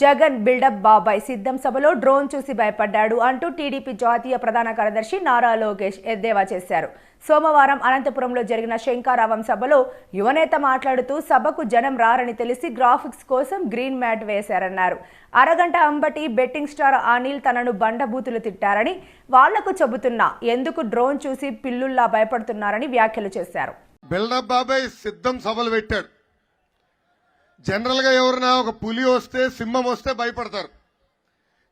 Jagan buildup బాబాయ్ సిద్ధం సభలో డ్రోన్ చూసి భయపడ్డాడు అంటూ టీడీపీ జాతీయ ప్రధాన కార్యదర్శి నారా లోకేష్ ఎద్దేవా చేశారు. సోమవారం అనంతపురంలో జరిగిన శంకారావం సభలో యువనేత మాట్లాడుతూ సభకు జనం రారని తెలిసి గ్రాఫిక్స్ కోసం గ్రీన్ మ్యాట్ వేశారన్నారు. అరగంట అంబటి బెట్టింగ్ స్టార్ అనిల్ తనను బండబూతులు తిట్టారని వాళ్లకు చెబుతున్నా ఎందుకు డ్రోన్ చూసి పిల్లుల్లా భయపడుతున్నారని వ్యాఖ్యలు చేశారు. బిల్డప్ బాబాయ్ సిద్ధం సభలు పెట్టాడు. జనరల్ గా ఎవరైనా ఒక పులి వస్తే సింహం వస్తే భయపడతారు,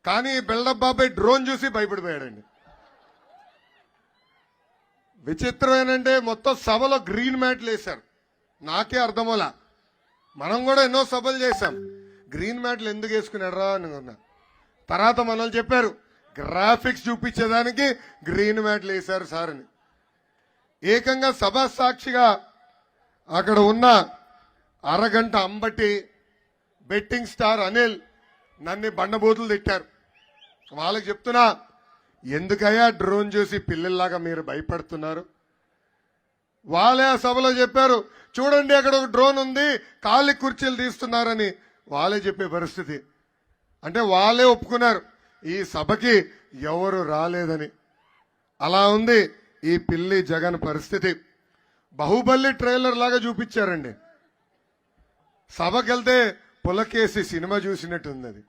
కానీ బిల్డప్ బాబాయ్ డ్రోన్ చూసి భయపడిపోయాడండి. విచిత్రం ఏంటంటే మొత్తం సభలో గ్రీన్ మ్యాట్లు వేశారు. నాకే అర్థమోలా. మనం కూడా ఎన్నో సభలు చేశాం, గ్రీన్ మ్యాట్లు ఎందుకు వేసుకున్నారా అనుకున్నా. తర్వాత మనల్ని చెప్పారు గ్రాఫిక్స్ చూపించేదానికి గ్రీన్ మ్యాట్లు వేశారు సార్ అని. ఏకంగా సభా సాక్షిగా అక్కడ ఉన్న అరగంట అంబటి బెట్టింగ్ స్టార్ అనిల్ నన్ను బండబూతులు తిట్టారు. వాళ్ళకి చెప్తున్నా, ఎందుకయ్యా డ్రోన్ చూసి పిల్లల్లాగా మీరు భయపడుతున్నారు? వాళ్ళే ఆ సభలో చెప్పారు, చూడండి అక్కడ ఒక డ్రోన్ ఉంది, ఖాళీ కుర్చీలు తీస్తున్నారని వాళ్ళే చెప్పే పరిస్థితి. అంటే వాళ్ళే ఒప్పుకున్నారు ఈ సభకి ఎవరు రాలేదని. అలా ఉంది ఈ పిల్లి జగన్ పరిస్థితి. బాహుబలి ట్రైలర్ లాగా చూపించారండి. సభకెళ్తే పులకేసి సినిమా చూసినట్టుంది అది.